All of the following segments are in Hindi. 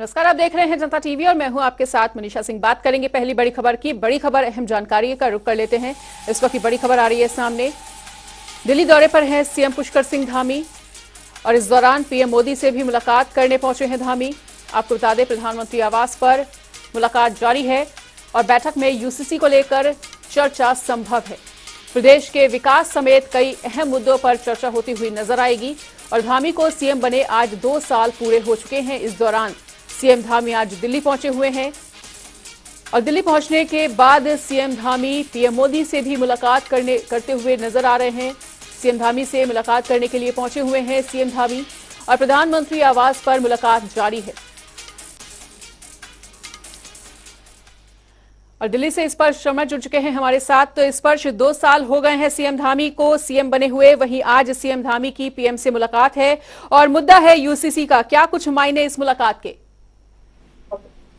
नमस्कार, आप देख रहे हैं जनता टीवी और मैं हूं आपके साथ मनीषा सिंह। बात करेंगे पहली बड़ी खबर की। बड़ी खबर, अहम जानकारी का रुख कर लेते हैं। इस वक्त की बड़ी खबर आ रही है सामने। दिल्ली दौरे पर है सीएम पुष्कर सिंह धामी और इस दौरान पीएम मोदी से भी मुलाकात करने पहुंचे हैं धामी। आपको बता दें, प्रधानमंत्री आवास पर मुलाकात जारी है और बैठक में यूसीसी को लेकर चर्चा संभव है। प्रदेश के विकास समेत कई अहम मुद्दों पर चर्चा होती हुई नजर आएगी और धामी को सीएम बने आज 2 साल पूरे हो चुके हैं। इस दौरान सीएम धामी आज दिल्ली पहुंचे हुए हैं और दिल्ली पहुंचने के बाद सीएम धामी पीएम मोदी से भी मुलाकात करते हुए नजर आ रहे हैं। सीएम धामी से मुलाकात करने के लिए पहुंचे हुए हैं सीएम धामी और प्रधानमंत्री आवास पर मुलाकात जारी है। और दिल्ली से स्पर्श शर्मा जुड़ चुके हैं हमारे साथ। तो स्पर्श, 2 साल हो गए हैं सीएम धामी को सीएम बने हुए, वहीं आज सीएम धामी की पीएम से मुलाकात है और मुद्दा है यूसीसी का। क्या कुछ मायने इस मुलाकात के?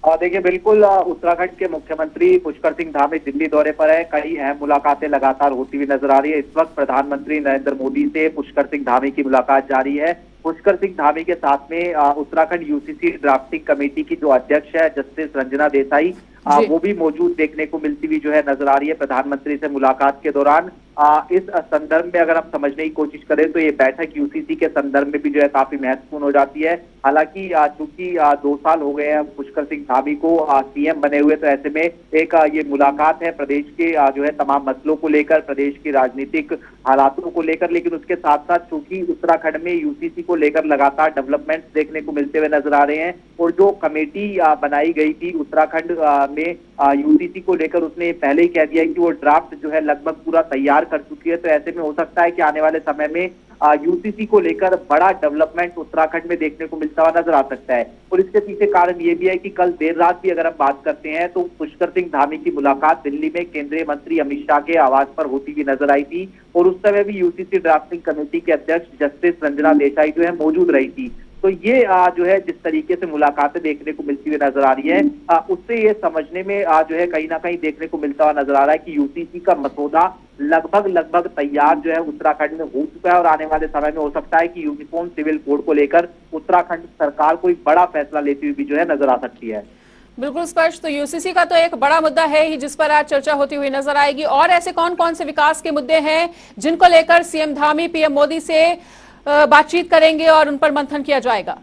देखिए, बिल्कुल उत्तराखंड के मुख्यमंत्री पुष्कर सिंह धामी दिल्ली दौरे पर है। कई अहम मुलाकातें लगातार होती हुई नजर आ रही है। इस वक्त प्रधानमंत्री नरेंद्र मोदी से पुष्कर सिंह धामी की मुलाकात जारी है। पुष्कर सिंह धामी के साथ में उत्तराखंड यूसीसी ड्राफ्टिंग कमेटी की जो अध्यक्ष है जस्टिस रंजना देसाई, वो भी मौजूद देखने को मिलती हुई जो है नजर आ रही है प्रधानमंत्री से मुलाकात के दौरान। इस संदर्भ में अगर हम समझने की कोशिश करें तो ये बैठक यूसीसी के संदर्भ में भी जो है काफी महत्वपूर्ण हो जाती है। हालांकि चूंकि 2 साल हो गए हैं पुष्कर सिंह धामी को सीएम बने हुए, तो ऐसे में एक ये मुलाकात है प्रदेश के जो है तमाम मसलों को लेकर, प्रदेश की राजनीतिक हालातों को लेकर, लेकिन उसके साथ साथ चूंकि उत्तराखंड में यूसीसी को लेकर लगातार डेवलपमेंट्स देखने को मिलते हुए नजर आ रहे हैं और जो कमेटी बनाई गई थी उत्तराखंड में यूसीसी को लेकर, उसने पहले ही कह दिया कि वो ड्राफ्ट जो है लगभग पूरा तैयार कर चुकी है। तो ऐसे में हो सकता है कि आने वाले समय में यूसीसी को लेकर बड़ा डेवलपमेंट उत्तराखंड में देखने को मिलता हुआ नजर आ सकता है। और इसके पीछे कारण ये भी है कि कल देर रात भी अगर हम बात करते हैं तो पुष्कर सिंह धामी की मुलाकात दिल्ली में केंद्रीय मंत्री अमित शाह के आवास पर होती हुई नजर आई थी और उस समय भी यूसीसी ड्राफ्टिंग कमेटी के अध्यक्ष जस्टिस रंजना देसाई जो है मौजूद रही थी। तो ये जो है जिस तरीके से मुलाकातें देखने को मिलती हुई नजर आ रही है, उससे ये समझने में जो है कहीं ना कहीं देखने को मिलता हुआ नजर आ रहा है कि यूसीसी का मसौदा लगभग तैयार जो है उत्तराखंड में हो चुका है और आने वाले समय में हो सकता है कि यूनिफॉर्म सिविल कोड को लेकर उत्तराखंड सरकार कोई बड़ा फैसला लेती हुई भी जो है नजर आ सकती है। बिल्कुल स्पष्ट। तो यूसीसी का तो एक बड़ा मुद्दा है ही जिस पर आज चर्चा होती हुई नजर आएगी, और ऐसे कौन कौन से विकास के मुद्दे हैं जिनको लेकर सीएम धामी पीएम मोदी से बातचीत करेंगे और उन पर मंथन किया जाएगा?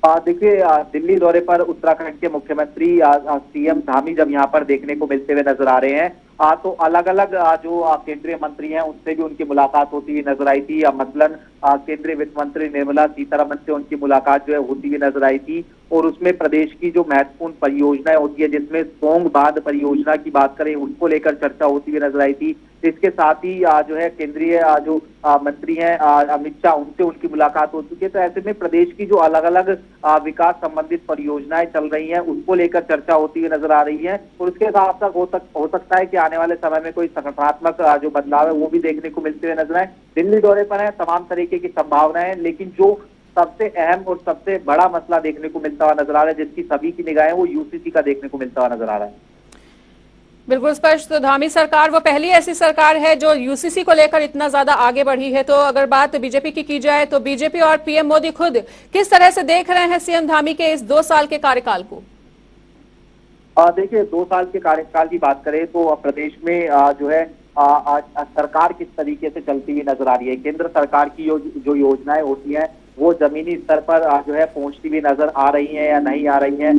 देखिए, दिल्ली दौरे पर उत्तराखंड के मुख्यमंत्री सीएम धामी जब यहाँ पर देखने को मिलते हुए नजर आ रहे हैं, तो अलग अलग जो केंद्रीय मंत्री हैं उनसे भी उनकी मुलाकात होती हुई नजर आई थी। मसलन केंद्रीय वित्त मंत्री निर्मला सीतारमण से उनकी मुलाकात जो है होती हुई नजर आई थी और उसमें प्रदेश की जो महत्वपूर्ण परियोजनाएं होती है, जिसमें सोंग बांध परियोजना की बात करें, उसको लेकर चर्चा होती हुई नजर आई थी। इसके साथ ही जो है केंद्रीय जो मंत्री हैं अमित शाह, उनसे उनकी मुलाकात हो चुकी है। तो ऐसे में प्रदेश की जो अलग अलग विकास संबंधित परियोजनाएं चल रही हैं उसको लेकर चर्चा होती हुई नजर आ रही है और उसके साथ साथ हो सकता है कि आने वाले समय में कोई सकारात्मक जो बदलाव है वो भी देखने को मिलते हुए नजर आए। दिल्ली दौरे पर है, तमाम तरीके की संभावनाएं, लेकिन जो सबसे अहम और सबसे बड़ा मसला देखने को मिलता हुआ नजर आ रहा है, जिसकी सभी की निगाहें, वो यूसीसी का देखने को मिलता हुआ नजर आ रहा है। बिल्कुल स्पष्ट। तो धामी सरकार वो पहली ऐसी सरकार है जो यूसीसी को लेकर इतना ज्यादा आगे बढ़ी है। तो अगर बात बीजेपी की जाए तो बीजेपी और पीएम मोदी खुद किस तरह से देख रहे हैं सीएम धामी के इस 2 साल के कार्यकाल को? देखिए, 2 साल के कार्यकाल की बात करें तो प्रदेश में जो है सरकार किस तरीके से चलती हुई नजर आ रही है। केंद्र सरकार की जो योजनाएं होती हैं वो जमीनी स्तर पर जो है पहुंचती हुई नजर आ रही हैं या नहीं आ रही हैं,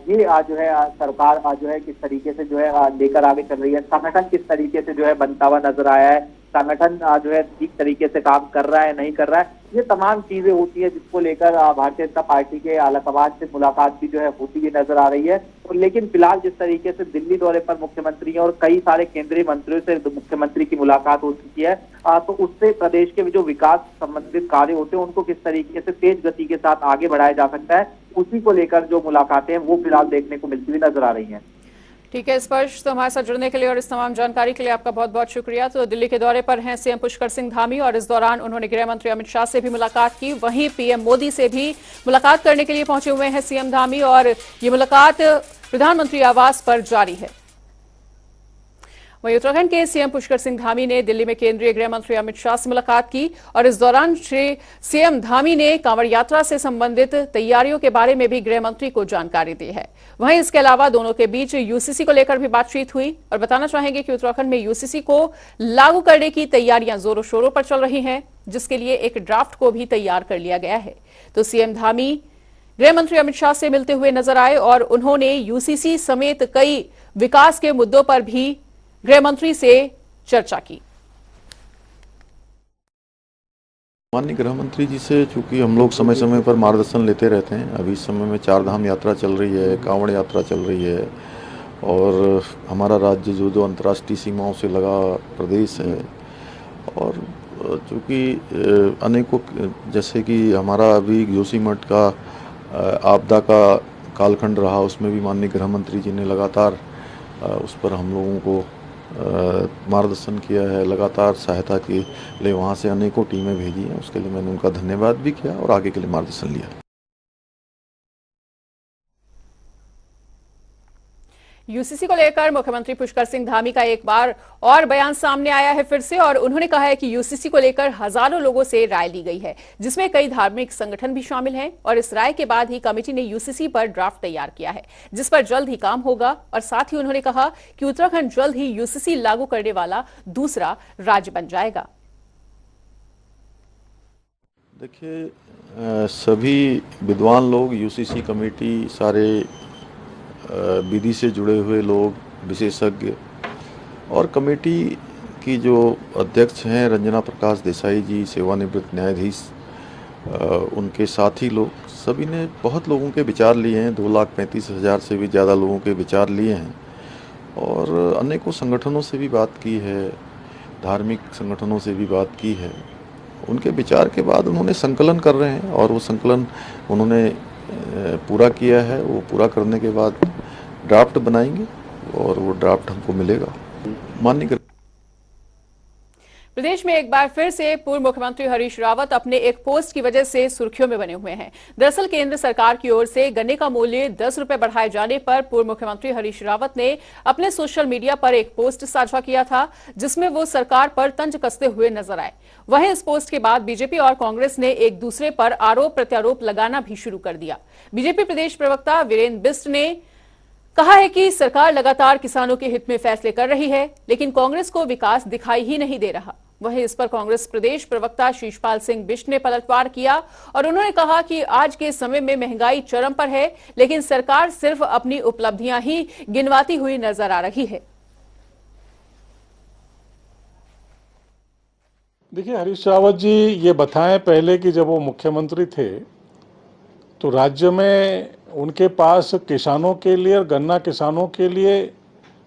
ये जो है सरकार जो है किस तरीके से जो है लेकर आगे चल रही है। संगठन किस तरीके से जो है बनता हुआ नजर आया है, संगठन जो है ठीक तरीके से काम कर रहा है नहीं कर रहा है, ये तमाम चीजें होती है जिसको लेकर भारतीय जनता पार्टी के आलाकमान से मुलाकात भी जो है होती हुई नजर आ रही है। और लेकिन फिलहाल जिस तरीके से दिल्ली दौरे पर मुख्यमंत्री और कई सारे केंद्रीय मंत्रियों से मुख्यमंत्री की मुलाकात हो चुकी है, तो उससे प्रदेश के जो विकास संबंधित कार्य होते हैं उनको किस तरीके से तेज गति के साथ आगे बढ़ाया जा सकता है, उसी को लेकर जो मुलाकातें हैं वो फिलहाल देखने को मिलती हुई नजर आ रही है। ठीक है स्पर्श, तो हमारे साथ जुड़ने के लिए और इस तमाम जानकारी के लिए आपका बहुत बहुत शुक्रिया। तो दिल्ली के दौरे पर हैं सीएम पुष्कर सिंह धामी और इस दौरान उन्होंने गृह मंत्री अमित शाह से भी मुलाकात की, वहीं पीएम मोदी से भी मुलाकात करने के लिए पहुंचे हुए हैं सीएम धामी और ये मुलाकात प्रधानमंत्री आवास पर जारी है। वहीं उत्तराखंड के सीएम पुष्कर सिंह धामी ने दिल्ली में केंद्रीय गृह मंत्री अमित शाह से मुलाकात की और इस दौरान श्री सीएम धामी ने कांवड़ यात्रा से संबंधित तैयारियों के बारे में भी गृह मंत्री को जानकारी दी है। वहीं इसके अलावा दोनों के बीच यूसीसी को लेकर भी बातचीत हुई और बताना चाहेंगे कि उत्तराखंड में यूसीसी को लागू करने की तैयारियां जोरों शोरों पर चल रही हैं, जिसके लिए एक ड्राफ्ट को भी तैयार कर लिया गया है। तो सीएम धामी गृह मंत्री अमित शाह से मिलते हुए नजर आए और उन्होंने यूसीसी समेत कई विकास के मुद्दों पर भी गृह मंत्री से चर्चा की। माननीय गृह मंत्री जी से चूंकि हम लोग समय समय पर मार्गदर्शन लेते रहते हैं, अभी इस समय में 4 धाम यात्रा चल रही है, कांवड़ यात्रा चल रही है और हमारा राज्य जो अंतर्राष्ट्रीय सीमाओं से लगा प्रदेश है और चूँकि अनेकों जैसे कि हमारा अभी जोशीमठ का आपदा का कालखंड रहा, उसमें भी माननीय गृह मंत्री जी ने लगातार उस पर हम लोगों को मार्गदर्शन किया है, लगातार सहायता के लिए वहाँ से अनेकों टीमें भेजी हैं। उसके लिए मैंने उनका धन्यवाद भी किया और आगे के लिए मार्गदर्शन लिया। यूसीसी को लेकर मुख्यमंत्री पुष्कर सिंह धामी का एक बार और बयान सामने आया है फिर से और उन्होंने कहा है कि यूसीसी को लेकर हजारों लोगों से राय ली गई है, जिसमें कई धार्मिक संगठन भी शामिल हैं और इस राय के बाद ही कमेटी ने यूसीसी पर ड्राफ्ट तैयार किया है, जिस पर जल्द ही काम होगा। और साथ ही उन्होंने कहा कि उत्तराखंड जल्द ही यूसीसी लागू करने वाला दूसरा राज्य बन जाएगा। देखिए, सभी विद्वान लोग, यूसीसी कमेटी, सारे विधि से जुड़े हुए लोग, विशेषज्ञ और कमेटी की जो अध्यक्ष हैं रंजना प्रकाश देसाई जी, सेवानिवृत्त न्यायाधीश, उनके साथी लोग, सभी ने बहुत लोगों के विचार लिए हैं। 2,35,000 से भी ज़्यादा लोगों के विचार लिए हैं और अनेकों संगठनों से भी बात की है, धार्मिक संगठनों से भी बात की है। उनके विचार के बाद उन्होंने संकलन कर रहे हैं और वो संकलन उन्होंने पूरा किया है। वो पूरा करने के बाद ड्राफ्ट बनाएंगे और वो ड्राफ्ट हमको मिलेगा। माननीय प्रदेश में एक बार फिर से पूर्व मुख्यमंत्री हरीश रावत अपने एक पोस्ट की वजह से सुर्खियों में बने हुए हैं। दरअसल केंद्र सरकार की ओर से गन्ने का मूल्य 10 रुपए बढ़ाए जाने पर पूर्व मुख्यमंत्री हरीश रावत ने अपने सोशल मीडिया पर एक पोस्ट साझा किया था, जिसमें वो सरकार पर तंज कसते हुए नजर आए। वहीं इस पोस्ट के बाद बीजेपी और कांग्रेस ने एक दूसरे पर आरोप प्रत्यारोप लगाना भी शुरू कर दिया। बीजेपी प्रदेश प्रवक्ता वीरेंद्र बिष्ट ने कहा है कि सरकार लगातार किसानों के हित में फैसले कर रही है, लेकिन कांग्रेस को विकास दिखाई ही नहीं दे रहा। वहीं इस पर कांग्रेस प्रदेश प्रवक्ता शीशपाल सिंह बिष्ट ने पलटवार किया और उन्होंने कहा कि आज के समय में महंगाई चरम पर है, लेकिन सरकार सिर्फ अपनी उपलब्धियां ही गिनवाती हुई नजर आ रही है। देखिए, हरीश रावत जी ये बताएं पहले कि जब वो मुख्यमंत्री थे तो राज्य में उनके पास किसानों के लिए और गन्ना किसानों के लिए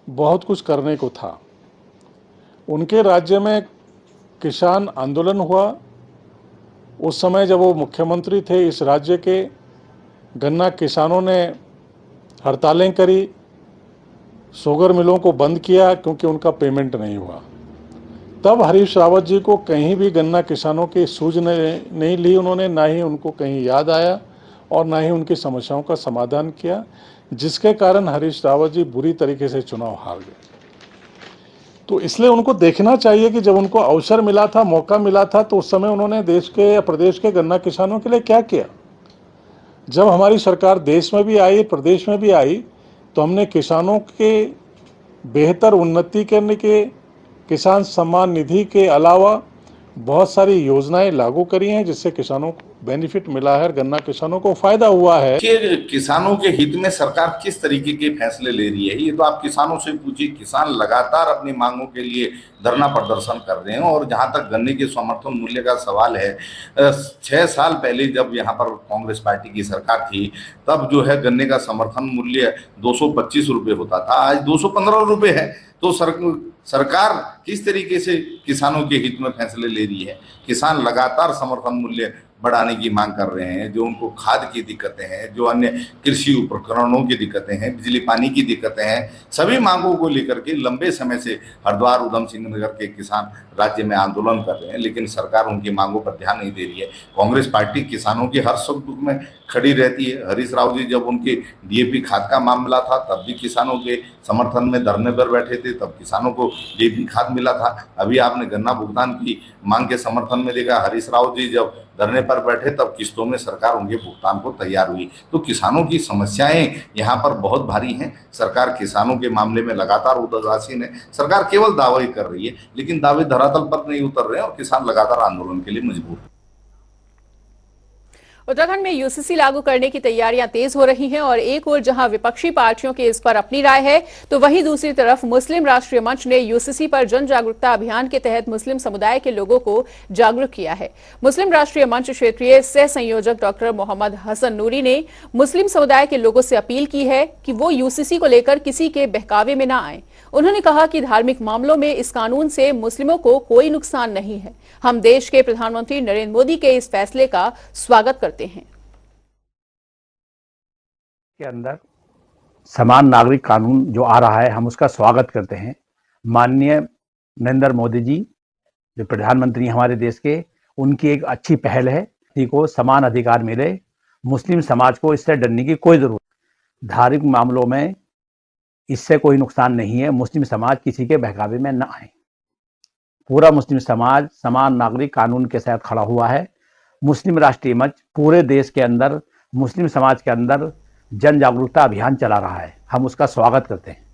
बहुत कुछ करने को था। उनके राज्य में किसान आंदोलन हुआ। उस समय जब वो मुख्यमंत्री थे, इस राज्य के गन्ना किसानों ने हड़तालें करी, शुगर मिलों को बंद किया क्योंकि उनका पेमेंट नहीं हुआ। तब हरीश रावत जी को कहीं भी गन्ना किसानों की सूझ नहीं ली उन्होंने, ना ही उनको कहीं याद आया और ना ही उनकी समस्याओं का समाधान किया, जिसके कारण हरीश रावत जी बुरी तरीके से चुनाव हार गए। तो इसलिए उनको देखना चाहिए कि जब उनको अवसर मिला था, मौका मिला था, तो उस समय उन्होंने देश के या प्रदेश के गन्ना किसानों के लिए क्या किया। जब हमारी सरकार देश में भी आई, प्रदेश में भी आई, तो हमने किसानों के बेहतर उन्नति करने के किसान सम्मान निधि के अलावा बहुत सारी योजनाएं लागू करी हैं, जिससे किसानों को बेनिफिट मिला है, गन्ना किसानों को फायदा हुआ है। कि किसानों के हित में सरकार किस तरीके के फैसले ले रही है, ये तो आप किसानों से पूछिए। किसान लगातार अपनी मांगों के लिए धरना प्रदर्शन कर रहे हैं और जहां तक गन्ने के समर्थन मूल्य का सवाल है, 6 साल पहले जब यहाँ पर कांग्रेस पार्टी की सरकार थी, तब जो है गन्ने का समर्थन मूल्य 225 रुपये होता था, आज 215 रुपये है। तो सरकार किस तरीके से किसानों के हित में फैसले ले रही है। किसान लगातार समर्थन मूल्य बढ़ाने की मांग कर रहे हैं, जो उनको खाद की दिक्कतें हैं, जो अन्य कृषि उपकरणों की दिक्कतें हैं, बिजली पानी की दिक्कतें हैं, सभी मांगों को लेकर के लंबे समय से हरिद्वार उधम सिंह नगर के किसान राज्य में आंदोलन कर रहे हैं, लेकिन सरकार उनकी मांगों पर ध्यान नहीं दे रही है। कांग्रेस पार्टी किसानों के हर सुख दुख में खड़ी रहती है। हरीश राव जी जब उनके डीएपी खाद का मामला था तब भी किसानों के समर्थन में धरने पर बैठे थे, तब किसानों को डीएपी खाद मिला था। अभी आपने गन्ना भुगतान की मांग के समर्थन में देखा, हरीश राव जी जब धरने पर बैठे तब किस्तों में सरकार उनके भुगतान को तैयार हुई। तो किसानों की समस्याएं यहाँ पर बहुत भारी हैं। सरकार किसानों के मामले में लगातार उदासीन है। सरकार केवल दावे कर रही है, लेकिन दावे धरातल पर नहीं उतर रहे हैं और किसान लगातार आंदोलन के लिए मजबूर हैं। उत्तराखंड में यूसीसी लागू करने की तैयारियां तेज हो रही हैं और एक ओर जहां विपक्षी पार्टियों की इस पर अपनी राय है, तो वहीं दूसरी तरफ मुस्लिम राष्ट्रीय मंच ने यूसीसी पर जन जागरूकता अभियान के तहत मुस्लिम समुदाय के लोगों को जागरूक किया है। मुस्लिम राष्ट्रीय मंच क्षेत्रीय सह संयोजक डॉक्टर मोहम्मद हसन नूरी ने मुस्लिम समुदाय के लोगों से अपील की है कि वो यूसीसी को लेकर किसी के बहकावे में न आए। उन्होंने कहा कि धार्मिक मामलों में इस कानून से मुस्लिमों को कोई नुकसान नहीं है। हम देश के प्रधानमंत्री नरेंद्र मोदी के इस फैसले का स्वागत करते हैं। के अंदर समान नागरिक कानून जो आ रहा है, हम उसका स्वागत करते हैं। माननीय नरेंद्र मोदी जी जो प्रधानमंत्री हमारे देश के, उनकी एक अच्छी पहल है को समान अधिकार मिले। मुस्लिम समाज को इससे डरने की कोई जरूरत नहीं। धार्मिक मामलों में इससे कोई नुकसान नहीं है। मुस्लिम समाज किसी के बहकावे में न आए। पूरा मुस्लिम समाज समान नागरिक कानून के साथ खड़ा हुआ है। मुस्लिम राष्ट्रीय मंच पूरे देश के अंदर मुस्लिम समाज के अंदर जन जागरूकता अभियान चला रहा है। हम उसका स्वागत करते हैं।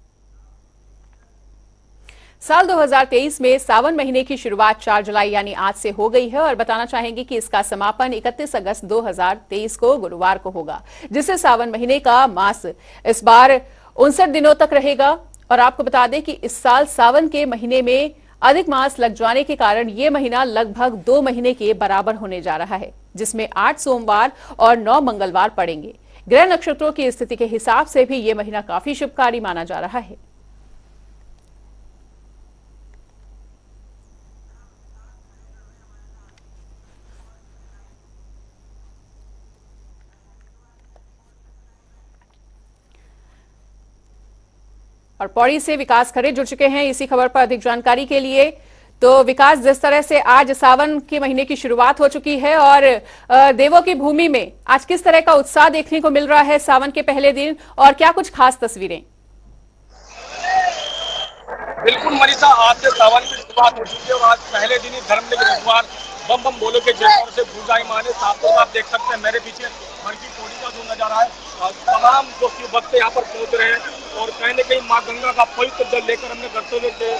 साल 2023 में सावन महीने की शुरुआत 4 जुलाई यानी आज से हो गई है और बताना चाहेंगे कि इसका समापन 31 अगस्त 2023 को गुरुवार को होगा, जिससे सावन महीने का मास इस बार 59 दिनों तक रहेगा। और आपको बता दें कि इस साल सावन के महीने में अधिक मास लग जाने के कारण ये महीना लगभग 2 महीने के बराबर होने जा रहा है, जिसमें 8 सोमवार और 9 मंगलवार पड़ेंगे। ग्रह नक्षत्रों की स्थिति के हिसाब से भी ये महीना काफी शुभकारी माना जा रहा है। और पौड़ी से विकास खरे जुड़ चुके हैं इसी खबर पर अधिक जानकारी के लिए। तो विकास, जिस तरह से आज सावन के महीने की शुरुआत हो चुकी है और देवों की भूमि में आज किस तरह का उत्साह देखने को मिल रहा है सावन के पहले दिन, और क्या कुछ खास तस्वीरें? बिल्कुल मनीषा, आज से सावन की शुरुआत हो चुकी है और आज पहले दिन ही धर्मनिक रविवार बम बम बोलो के जयकार से गूंजायमान है। साथ ही आप देख सकते हैं मेरे पीछे बड़की पौड़ी का जो नजारा है, तमाम जो शिव भक्त यहाँ पर पहुंच रहे हैं और कहीं न कहीं माँ गंगा का पवित्र जल लेकर हमने कर्तव्य से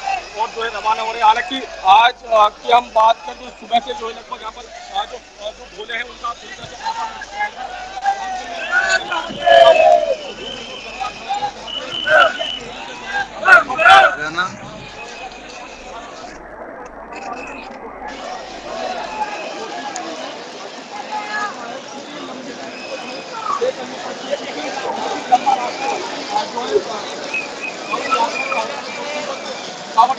और जो है रवाना हो रहे हैं। हालांकि आज की हम बात करें तो सुबह से जो है लगभग यहाँ पर जो भोले हैं उनका पूरी तरह से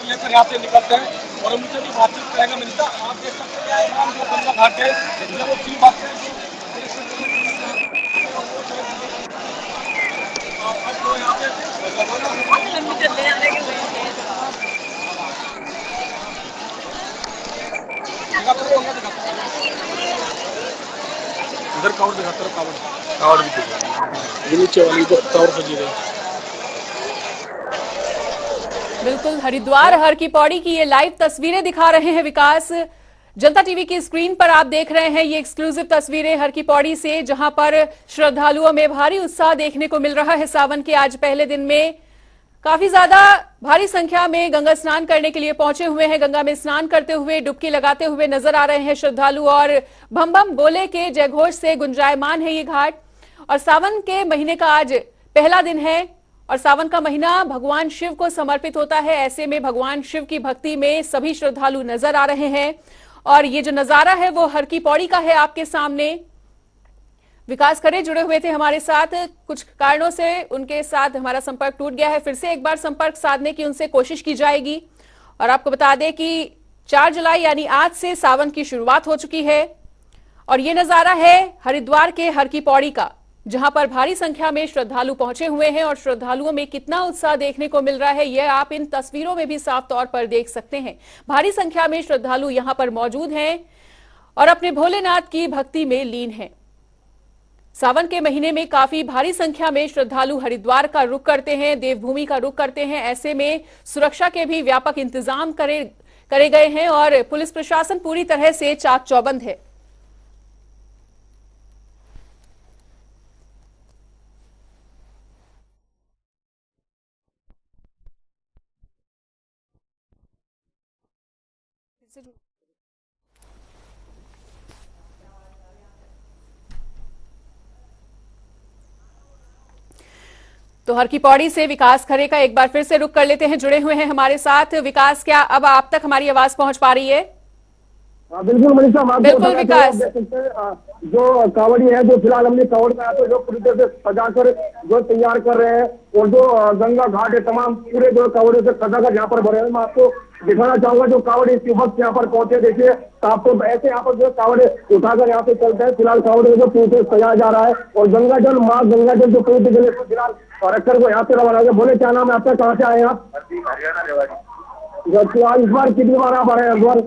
लेकर यहाँ से निकलते हैं और उनसे भी बातचीत करेंगे। मिलता आप देख सकते हैं जो गंगा घाट है जब वो की बात करें तो यहाँ पे इधर कावड़ दिखाता है, कावड़ भी दिखा नीचे वाली को कावड़ सजी रही। बिल्कुल, हरिद्वार हर की पौड़ी की ये लाइव तस्वीरें दिखा रहे हैं विकास। जनता टीवी की स्क्रीन पर आप देख रहे हैं ये एक्सक्लूसिव तस्वीरें हर की पौड़ी से, जहां पर श्रद्धालुओं में भारी उत्साह देखने को मिल रहा है। सावन के आज पहले दिन में काफी ज्यादा भारी संख्या में गंगा स्नान करने के लिए पहुंचे हुए हैं। गंगा में स्नान करते हुए, डुबकी लगाते हुए नजर आ रहे हैं श्रद्धालु और बम बम बोले के जयघोष से गुंजायमान है ये घाट। और सावन के महीने का आज पहला दिन है और सावन का महीना भगवान शिव को समर्पित होता है। ऐसे में भगवान शिव की भक्ति में सभी श्रद्धालु नजर आ रहे हैं और ये जो नजारा है वो हर की पौड़ी का है आपके सामने। विकास खरे जुड़े हुए थे हमारे साथ, कुछ कारणों से उनके साथ हमारा संपर्क टूट गया है। फिर से एक बार संपर्क साधने की उनसे कोशिश की जाएगी। और आपको बता दें कि 4 जुलाई यानी आज से सावन की शुरुआत हो चुकी है। और ये नजारा है हरिद्वार के हर की पौड़ी का, जहां पर भारी संख्या में श्रद्धालु पहुंचे हुए हैं और श्रद्धालुओं में कितना उत्साह देखने को मिल रहा है यह आप इन तस्वीरों में भी साफ तौर पर देख सकते हैं। भारी संख्या में श्रद्धालु यहां पर मौजूद हैं और अपने भोलेनाथ की भक्ति में लीन हैं। सावन के महीने में काफी भारी संख्या में श्रद्धालु हरिद्वार का रुख करते हैं, देवभूमि का रुख करते हैं। ऐसे में सुरक्षा के भी व्यापक इंतजाम करे गए हैं और पुलिस प्रशासन पूरी तरह से चाक चौबंद है। तो हर की पौड़ी से विकास खरे का एक बार फिर से रुख कर लेते हैं, जुड़े हुए हैं हमारे साथ। विकास, क्या अब आप तक हमारी आवाज पहुंच पा रही है? बिल्कुल मनीषा, बिल्कुल विकास। जो कावड़ी है जो फिलहाल हमने कावड़ में तो जो पूरी तरह से सजाकर जो तैयार कर रहे हैं और जो गंगा घाट है तमाम पूरे जो कावड़ियों से सजाकर यहाँ पर भरे हैं। मैं आपको दिखाना चाहूंगा जो कावड़ी इस वक्त यहाँ पर पहुंचे, देखिए आपको ऐसे यहाँ पर जो कावड़े उठाकर यहाँ पे चलते हैं। फिलहाल कावड़े को जो पूरी तरह सजाया जा रहा है और गंगा जल माँ गंगा जल जो पूरी जगह फिलहाल रखकर को यहाँ पे रवाना हो गया। बोले क्या नाम है आपका, कहाँ से आए हैं आप? इस बार कितनी बार आप आ रहे हैं?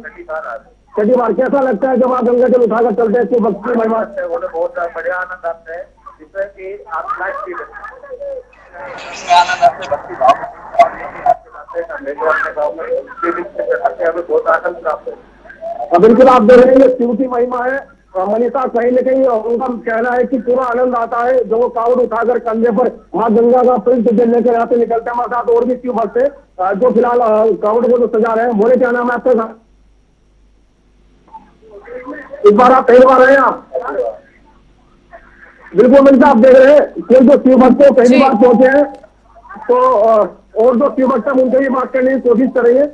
छठी बार। कैसा लगता है जब आप गंगा जल उठाकर चलते हैं? भक्ति महिमा बहुत बढ़िया आनंद आता है, जिससे कि आप बहुत आनंद प्राप्त है। बिल्कुल, आप देख रहे हैं ये शिव की महिमा है मनीषा। कहीं न कहीं उनका कहना है कि पूरा आनंद आता है जब वो कावड़ उठाकर कंधे पर माँ गंगा का प्रिंट लेकर यहाँ पे निकलते हैं। हमारे साथ और भी शिव भक्त है जो फिलहाल कावड़ को जो सजा रहे हैं। बोले क्या नाम है आपका? इस बार आप पहली बार आए आप? बिल्कुल मनीषा, आप देख रहे हैं कि जो शिव भक्त पहली बार पहुंचे हैं तो और जो शिव भक्त उनसे भी बात करने की कोशिश करेंगे।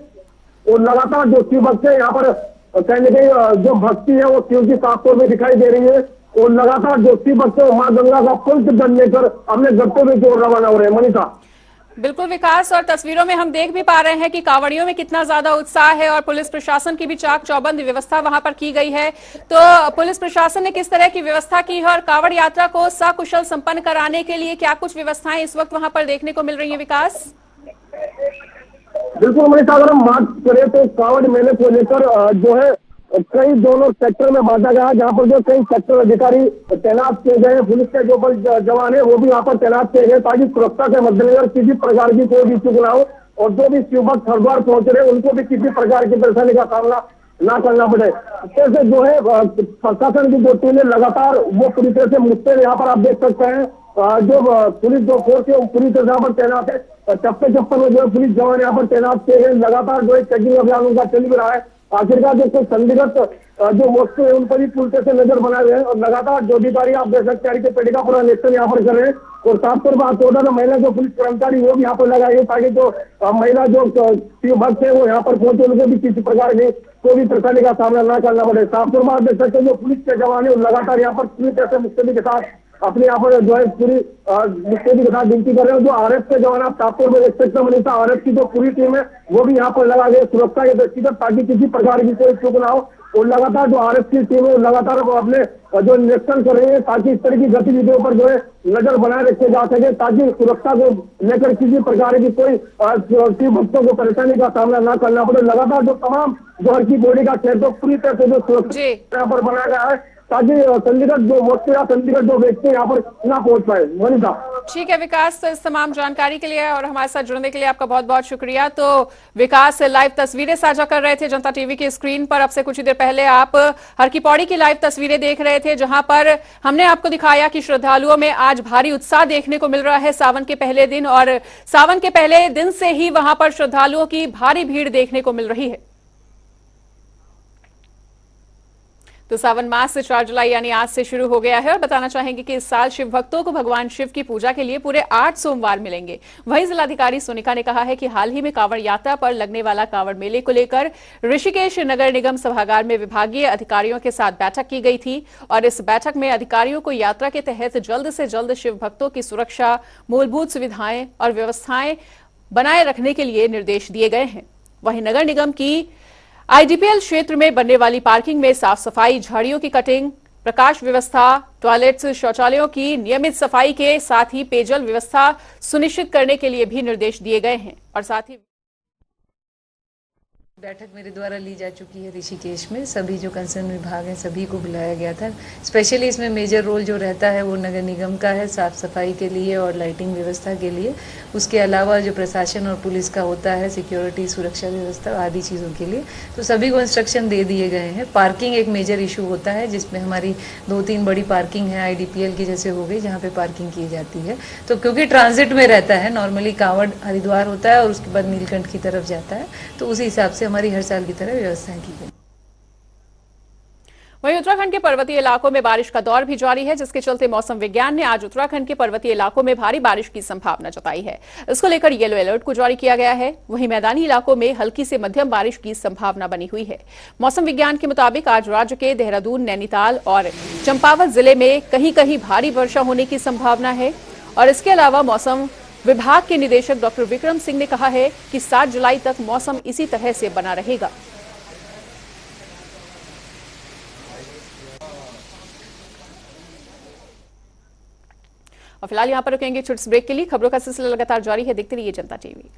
और लगातार जो शिव भक्त है यहाँ पर कहने की जो भक्ति है वो शिव की साफ तौर में दिखाई दे रही है और लगातार जो शिव भक्त माँ गंगा का पुण्य जल लेकर अपने गत्तों में जोर रवाना हो रहे हैं। मनीषा बिल्कुल विकास, और तस्वीरों में हम देख भी पा रहे हैं कि कांवड़ियों में कितना ज्यादा उत्साह है और पुलिस प्रशासन की भी चाक चौबंद व्यवस्था वहां पर की गई है। तो पुलिस प्रशासन ने किस तरह की व्यवस्था की है और कांवड़ यात्रा को सकुशल संपन्न कराने के लिए क्या कुछ व्यवस्थाएं इस वक्त वहां पर देखने को मिल रही है? विकास बिल्कुल मनीषा, अगर हम बात करें तो कांवड़ मेले को लेकर जो है कई दोनों सेक्टर में बांटा गया, जहाँ पर जो कई सेक्टर अधिकारी तैनात किए गए। पुलिस के जो बल जवान है वो भी यहाँ पर तैनात किए गए ताकि सुरक्षा के मद्देनजर किसी प्रकार की कोई भी चूक ना हो और जो भी शिव भक्त हरिद्वार पहुंच रहे उनको भी किसी प्रकार की परेशानी का सामना ना करना पड़े। जैसे जो है प्रशासन की जो टीमें लगातार वो पूरी तरह से मुस्तैद यहाँ पर आप देख सकते हैं। जो पुलिस जो फोर्स है वो पूरी तरह यहाँ पर तैनात है। चप्पे में जो है पुलिस जवान यहाँ पर तैनात किए गए। लगातार जो है चेकिंग अभियान उनका चल भी रहा है। आखिरकार जो कुछ संदिग्ध जो वस्तु है उन पर भी पूरी तरह से नजर बनाए हुए हैं और लगातार जो अधिकारी आप देख सकते हैं कि पेटी का पूरा निरीक्षण यहाँ पर कर रहे हैं। और साफ तौर पर 14 महिला जो पुलिस कर्मचारी वो भी यहाँ पर लगाए हैं ताकि जो महिला जो शिव भक्त है वो यहाँ पर पहुंचे उनको भी किसी प्रकार की कोई भी परेशानी का सामना न करना पड़े। साफ तौर पर आप देख सकते हैं जो पुलिस के जवान है लगातार यहाँ पर पूरी तरह से मुस्तैदी के साथ अपने यहाँ पर जो है पूरी मुस्तैदी के साथ ड्यूटी कर रहे हैं। जो आरएफ के जवान आप साफ तौर पर देख सकते हैं मनीषा, आरएफ की जो पूरी टीम है वो भी यहाँ पर लगा गई सुरक्षा के दृष्टिगत ताकि किसी प्रकार की कोई चूक ना हो। और लगातार जो आरएफ की टीम है लगातार वो अपने जो निरीक्षण कर रही है ताकि इस तरह की गतिविधियों पर जो है नजर बनाए रखे जा सके ताकि सुरक्षा को लेकर किसी प्रकार की कोई शिव भक्तों को परेशानी का सामना न करना पड़े। लगातार जो तमाम जो हर की बॉडी का क्षेत्र पूरी तरह से जो सुरक्षा यहाँ पर बनाया गया है ताकि संदिग्ध जो वस्तु या संदिग्ध जो व्यक्ति यहाँ पर ना पहुंच पाए। मनीषा ठीक है विकास, तो इस तमाम जानकारी के लिए और हमारे साथ जुड़ने के लिए आपका बहुत बहुत शुक्रिया। तो विकास लाइव तस्वीरें साझा कर रहे थे जनता टीवी की स्क्रीन पर। अब से कुछ ही देर पहले आप हर की पौड़ी की लाइव तस्वीरें देख रहे थे जहां पर हमने आपको दिखाया कि श्रद्धालुओं में आज भारी उत्साह देखने को मिल रहा है सावन के पहले दिन, और सावन के पहले दिन से ही वहां पर श्रद्धालुओं की भारी भीड़ देखने को मिल रही है। तो सावन मास 4 जुलाई यानी आज से शुरू हो गया है और बताना चाहेंगे कि इस साल शिव भक्तों को भगवान शिव की पूजा के लिए पूरे 8 सोमवार मिलेंगे। वहीं जिलाधिकारी सोनिका ने कहा है कि हाल ही में कांवड़ यात्रा पर लगने वाला कांवड़ मेले को लेकर ऋषिकेश नगर निगम सभागार में विभागीय अधिकारियों के साथ बैठक की गई थी और इस बैठक में अधिकारियों को यात्रा के तहत जल्द से जल्द शिव भक्तों की सुरक्षा, मूलभूत सुविधाएं और व्यवस्थाएं बनाए रखने के लिए निर्देश दिए गए हैं। वहीं नगर निगम की आईडीपीएल क्षेत्र में बनने वाली पार्किंग में साफ सफाई, झाड़ियों की कटिंग, प्रकाश व्यवस्था, टॉयलेट्स, शौचालयों की नियमित सफाई के साथ ही पेयजल व्यवस्था सुनिश्चित करने के लिए भी निर्देश दिए गए हैं। और साथ ही बैठक मेरे द्वारा ली जा चुकी है ऋषिकेश में। सभी जो कंसर्न विभाग हैं सभी को बुलाया गया था। स्पेशली इसमें मेजर रोल जो रहता है वो नगर निगम का है, साफ सफाई के लिए और लाइटिंग व्यवस्था के लिए। उसके अलावा जो प्रशासन और पुलिस का होता है, सिक्योरिटी, सुरक्षा व्यवस्था आदि चीज़ों के लिए, तो सभी को इंस्ट्रक्शन दे दिए गए हैं। पार्किंग एक मेजर इशू होता है जिसमें हमारी 2-3 बड़ी पार्किंग है, IDPL की जैसे हो गई, जहाँ पे पार्किंग की जाती है। तो क्योंकि ट्रांजिट में रहता है, नॉर्मली कांवड़ हरिद्वार होता है और उसके बाद नीलकंठ की तरफ जाता है, तो उसी हिसाब से हमारी हर साल की तरह व्यवस्थाएं की गई। वहीं उत्तराखंड के पर्वतीय इलाकों में बारिश का दौर भी जारी है, जिसके चलते मौसम विज्ञान ने आज उत्तराखंड के पर्वतीय इलाकों में भारी बारिश की संभावना जताई है। इसको लेकर येलो अलर्ट को जारी किया गया है। वहीं मैदानी इलाकों में हल्की से मध्यम बारिश की संभावना बनी हुई है। मौसम विज्ञान के मुताबिक आज राज्य के देहरादून, नैनीताल और चंपावत जिले में कहीं कहीं भारी वर्षा होने की संभावना है। और इसके अलावा मौसम विभाग के निदेशक डॉक्टर विक्रम सिंह ने कहा है कि 7 जुलाई तक मौसम इसी तरह से बना रहेगा। और फिलहाल यहां पर रुकेंगे छोटे ब्रेक के लिए। खबरों का सिलसिला लगातार जारी है, देखते रहिए जनता टीवी।